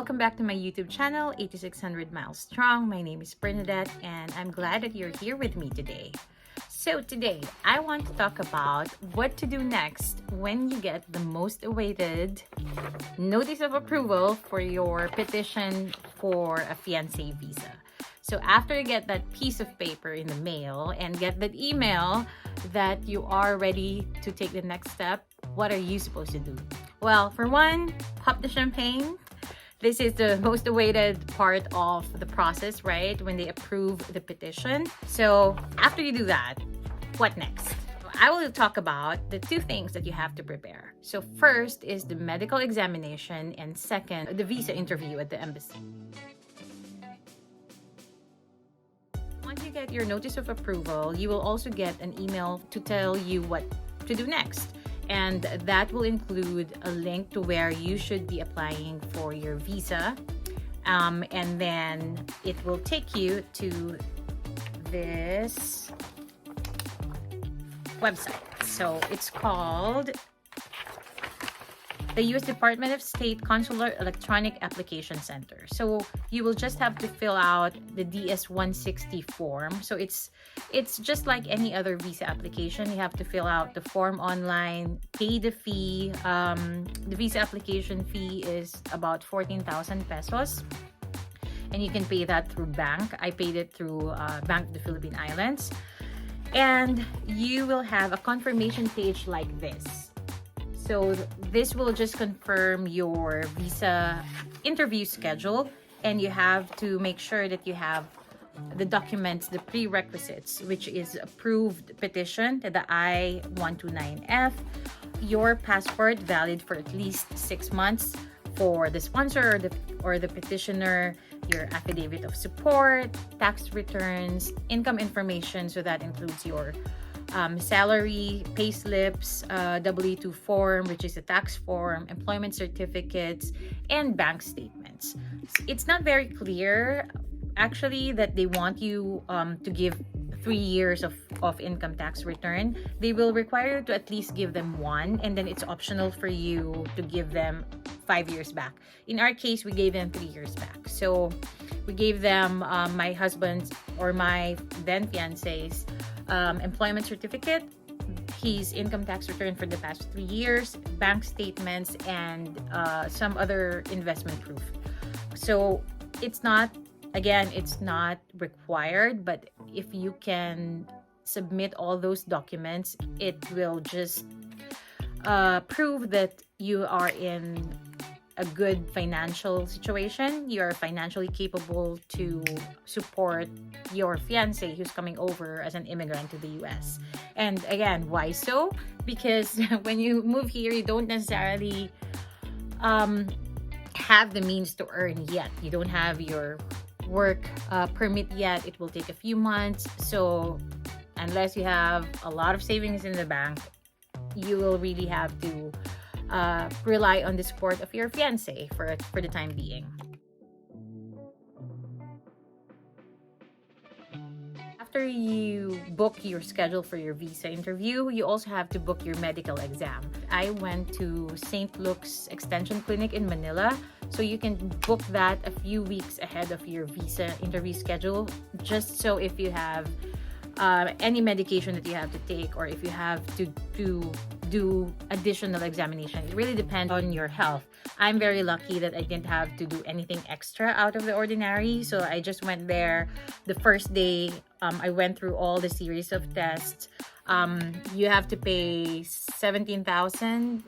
Welcome back to my YouTube channel, 8600 Miles Strong. My name is Bernadette and I'm glad that you're here with me today. So today, I want to talk about what to do next when you get the most awaited notice of approval for your petition for a fiancé visa. So after you get that piece of paper in the mail and get that email that you are ready to take the next step, what are you supposed to do? Well, for one, pop the champagne. This is the most awaited part of the process, right? When they approve the petition. So after you do that, what next? I will talk about the two things that you have to prepare. So first is the medical examination and second, the visa interview at the embassy. Once you get your notice of approval, you will also get an email to tell you what to do next. And that will include a link to where you should be applying for your visa. And then it will take you to this website. So it's called the U.S. Department of State Consular Electronic Application Center. So you will just have to fill out the DS-160 form. So it's just like any other visa application. You have to fill out the form online, pay the fee. The visa application fee is about 14,000 pesos. And you can pay that through bank. I paid it through Bank of the Philippine Islands. And you will have a confirmation page like this. So this will just confirm your visa interview schedule, and you have to make sure that you have the documents, the prerequisites, which is approved petition, the I-129F, your passport valid for at least 6 months for the sponsor or the petitioner, your affidavit of support, tax returns, income information, so that includes your salary, pay slips, W-2 form, which is a tax form, employment certificates, and bank statements. It's not very clear, actually, that they want you to give 3 years of income tax return. They will require you to at least give them one, and then it's optional for you to give them 5 years back. In our case, we gave them 3 years back. So we gave them my husband's or my then fiance's employment certificate, his income tax return for the past 3 years, bank statements, and some other investment proof. So it's not required, but if you can submit all those documents, it will just prove that you are in a good financial situation. You are financially capable to support your fiancé who's coming over as an immigrant to the US. And again, why so? Because when you move here, you don't necessarily have the means to earn yet. You don't have your work permit yet. It will take a few months. So unless you have a lot of savings in the bank, you will really have to rely on the support of your fiancé for the time being. After you book your schedule for your visa interview, you also have to book your medical exam. I went to St. Luke's Extension Clinic in Manila, so you can book that a few weeks ahead of your visa interview schedule, just so if you have any medication that you have to take, or if you have to do additional examination. It really depends on your health. I'm very lucky that I didn't have to do anything extra out of the ordinary, so I just went there the first day. I went through all the series of tests. You have to pay 17,000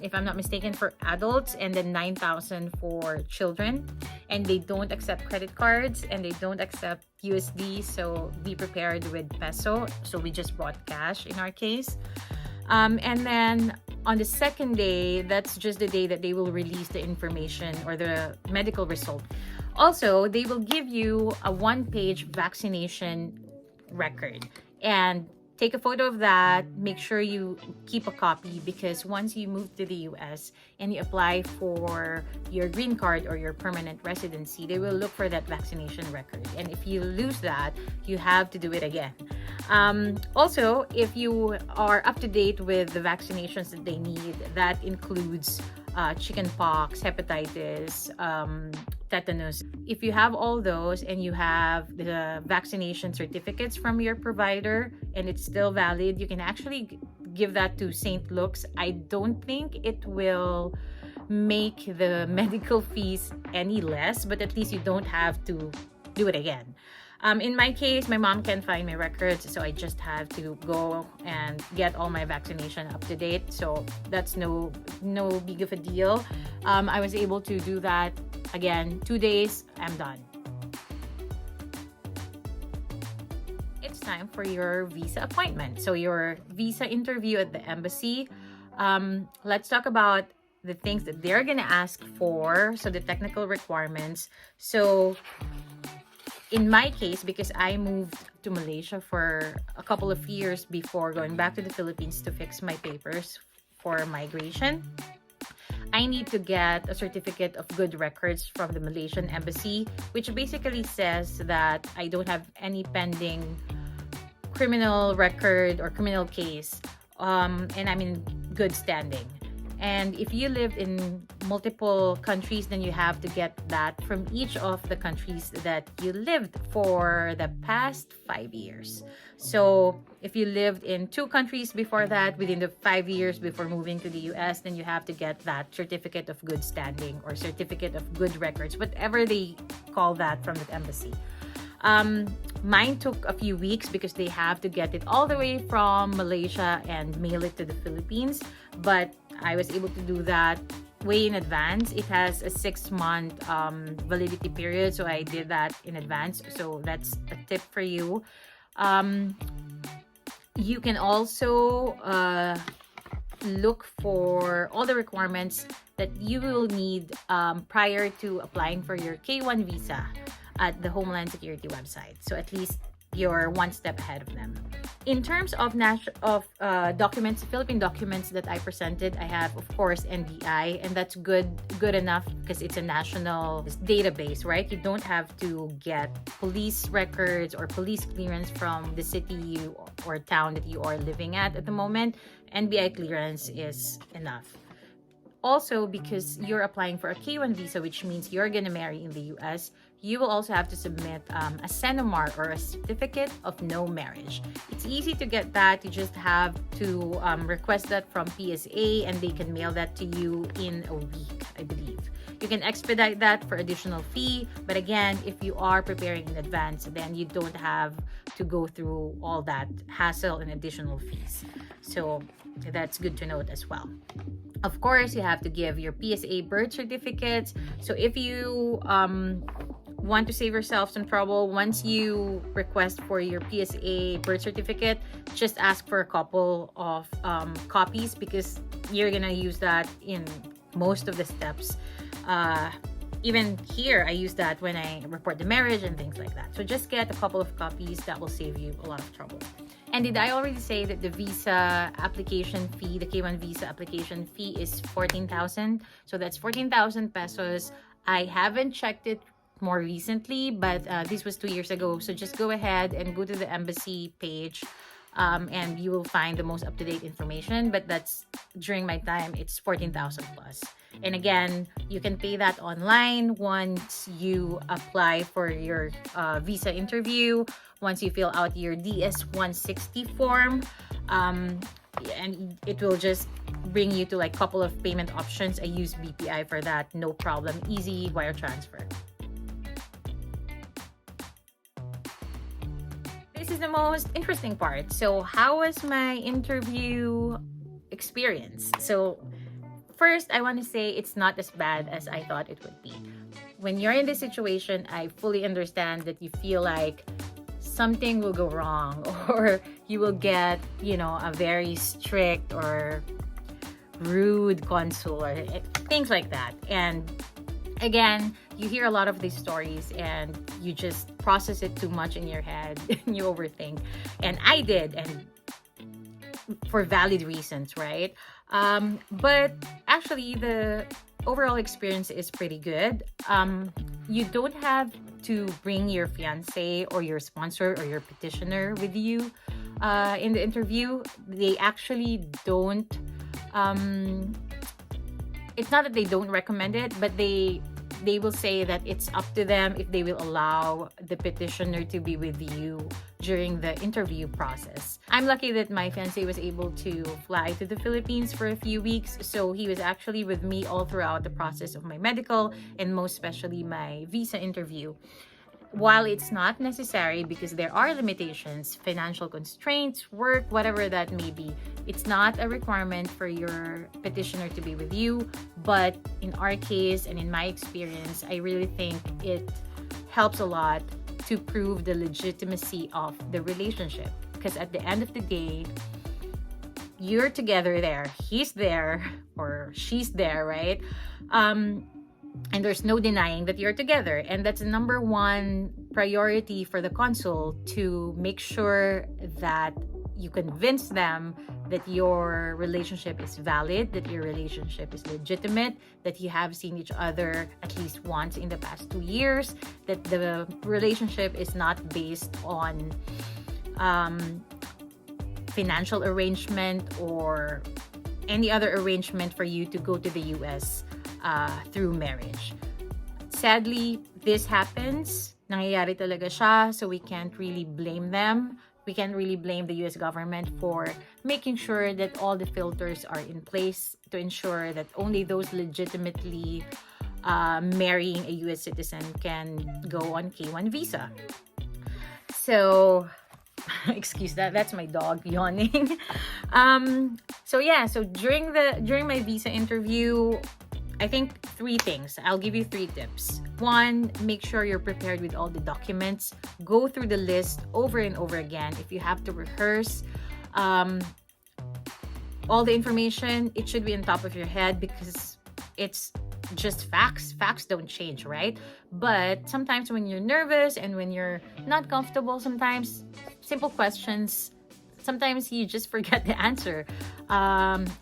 if I'm not mistaken for adults, and then 9,000 for children. And they don't accept credit cards and they don't accept USD, so be prepared with peso. So we just brought cash in our case. And then on the second day, that's just the day that they will release the information or the medical result. Also, they will give you a one-page vaccination record, and take a photo of that. Make sure you keep a copy, because once you move to the US and you apply for your green card or your permanent residency, they will look for that vaccination record. And if you lose that, you have to do it again. Also, if you are up to date with the vaccinations that they need, that includes chickenpox, hepatitis, tetanus. If you have all those and you have the vaccination certificates from your provider and it's still valid, you can actually give that to St. Luke's. I don't think it will make the medical fees any less, but at least you don't have to do it again. In my case, my mom can't find my records, so I just have to go and get all my vaccination up to date. So that's no big of a deal. I was able to do that. Again, 2 days, I'm done. It's time for your visa appointment. So your visa interview at the embassy. Let's talk about the things that they're gonna ask for. So the technical requirements. So in my case, because I moved to Malaysia for a couple of years before going back to the Philippines to fix my papers for migration, I need to get a certificate of good records from the Malaysian embassy, which basically says that I don't have any pending criminal record or criminal case, and I'm in good standing. And if you lived in multiple countries, then you have to get that from each of the countries that you lived for the past 5 years. So if you lived in 2 countries before that, within the 5 years before moving to the US, then you have to get that certificate of good standing or certificate of good records, whatever they call that, from the embassy. Mine took a few weeks because they have to get it all the way from Malaysia and mail it to the Philippines. But I was able to do that way in advance. It has a 6-month validity period, so I did that in advance. So that's a tip for you. You can also look for all the requirements that you will need prior to applying for your K-1 visa at the Homeland Security website. So at least you're one step ahead of them. In terms of documents, Philippine documents that I presented, I have, of course, NBI, and that's good enough because it's a national database, right? You don't have to get police records or police clearance from the city or town that you are living at the moment. NBI clearance is enough. Also, because you're applying for a K-1 visa, which means you're gonna marry in the US, you will also have to submit a CENOMAR, or a certificate of no marriage. It's easy to get that. You just have to request that from PSA, and they can mail that to you in a week, I believe. You can expedite that for additional fee, but again, if you are preparing in advance, then you don't have to go through all that hassle and additional fees. So that's good to note as well. Of course, you have to give your PSA birth certificates. So if you want to save yourself some trouble, once you request for your PSA birth certificate, just ask for a couple of copies, because you're gonna use that in most of the steps. Even here, I use that when I report the marriage and things like that. So just get a couple of copies. That will save you a lot of trouble. And did I already say that the visa application fee, the K-1 visa application fee, is 14,000? So that's 14,000 pesos. I haven't checked it more recently, but this was 2 years ago. So just go ahead and go to the embassy page, and you will find the most up-to-date information. But that's during my time, it's 14,000 plus. And again, you can pay that online once you apply for your visa interview, once you fill out your DS-160 form, and it will just bring you to like a couple of payment options. I use BPI for that, no problem, easy wire transfer. This is the most interesting part. So how was my interview experience? So first, I want to say it's not as bad as I thought it would be. When you're in this situation, I fully understand that you feel like something will go wrong, or you will get, a very strict or rude consul, or things like that. And again, you hear a lot of these stories and you just process it too much in your head and you overthink. And I did, and for valid reasons, right? But actually, the overall experience is pretty good. You don't have to bring your fiancé or your sponsor or your petitioner with you in the interview. They actually don't it's not that they don't recommend it, but they will say that it's up to them if they will allow the petitioner to be with you during the interview process. I'm lucky that my fiancé was able to fly to the Philippines for a few weeks, so he was actually with me all throughout the process of my medical and most especially my visa interview. While it's not necessary because there are limitations, financial constraints, work, whatever that may be, it's not a requirement for your petitioner to be with you. But in our case and in my experience, I really think it helps a lot to prove the legitimacy of the relationship. Because at the end of the day, you're together there, he's there, or she's there, right? And there's no denying that you're together. And that's the number one priority for the consul, to make sure that you convince them that your relationship is valid, that your relationship is legitimate, that you have seen each other at least once in the past 2 years, that the relationship is not based on financial arrangement or any other arrangement for you to go to the US through marriage. Sadly, this happens. Nangyayari talaga siya, so we can't really blame them. We can't really blame the US government for making sure that all the filters are in place to ensure that only those legitimately marrying a US citizen can go on K-1 visa. So, excuse that's my dog yawning. So during my visa interview, I think 3 things. I'll give you 3 tips. 1, make sure you're prepared with all the documents. Go through the list over and over again. If you have to rehearse all the information, it should be on top of your head because it's just facts. Facts don't change, right? But sometimes when you're nervous and when you're not comfortable, sometimes simple questions, sometimes you just forget the answer.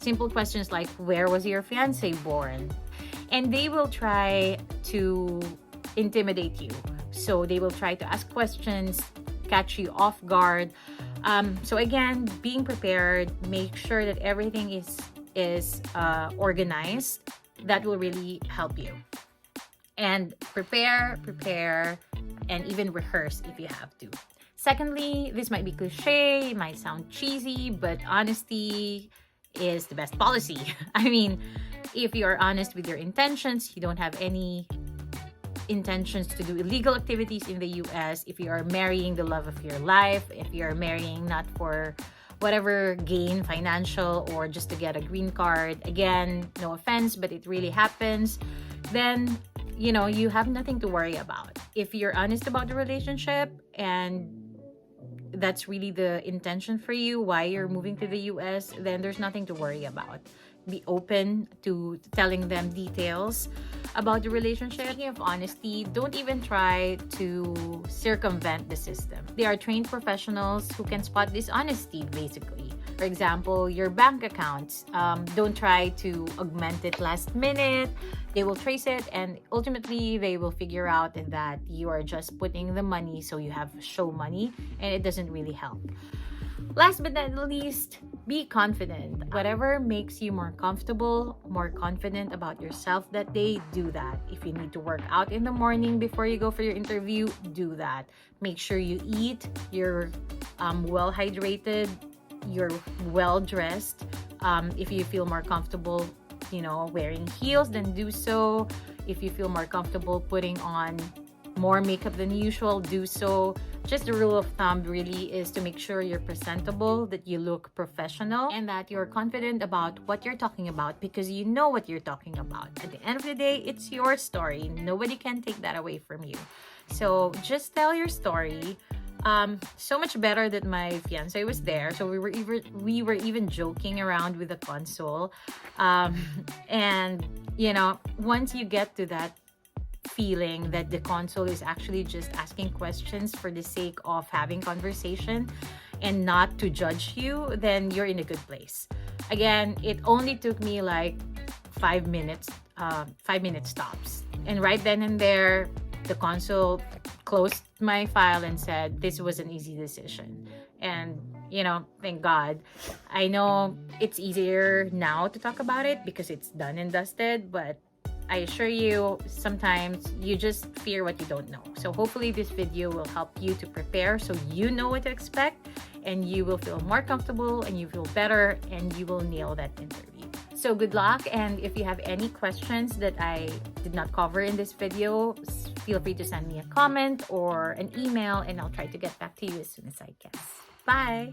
Simple questions like, where was your fiancé born? And they will try to intimidate you. So they will try to ask questions, catch you off guard. So again, being prepared, make sure that everything is organized. That will really help you. And prepare, and even rehearse if you have to. Secondly, this might be cliche, it might sound cheesy, but honesty is the best policy. I mean, if you are honest with your intentions, you don't have any intentions to do illegal activities in the US, if you are marrying the love of your life, if you are marrying not for whatever gain, financial, or just to get a green card, again, no offense, but it really happens, then, you have nothing to worry about. If you're honest about the relationship and that's really the intention for you, why you're moving to the US, then there's nothing to worry about. Be open to telling them details about the relationship. Speaking of honesty, don't even try to circumvent the system. They are trained professionals who can spot dishonesty, basically. For example, your bank accounts. Don't try to augment it last minute. They will trace it and ultimately they will figure out that you are just putting the money so you have show money, and it doesn't really help. Last but not least, be confident. Whatever makes you more comfortable, more confident about yourself that day, do that. If you need to work out in the morning before you go for your interview, do that. Make sure you eat, you're well hydrated, you're well dressed. If you feel more comfortable, wearing heels, then do so. If you feel more comfortable putting on more makeup than usual, do so. Just the rule of thumb really is to make sure you're presentable, that you look professional, and that you're confident about what you're talking about because you know what you're talking about. At the end of the day, it's your story. Nobody can take that away from you. So just tell your story. So much better that my fiancé was there. So we were even joking around with the consul. And once you get to that feeling that the consul is actually just asking questions for the sake of having conversation and not to judge you, then you're in a good place. Again, it only took me like 5 minutes, 5 minutes tops. And right then and there, the consul closed my file and said, this was an easy decision. And, you know, thank God. I know it's easier now to talk about it because it's done and dusted, but I assure you, sometimes you just fear what you don't know. So hopefully this video will help you to prepare so you know what to expect, and you will feel more comfortable and you feel better and you will nail that interview. So good luck, and if you have any questions that I did not cover in this video, feel free to send me a comment or an email and I'll try to get back to you as soon as I can. Bye!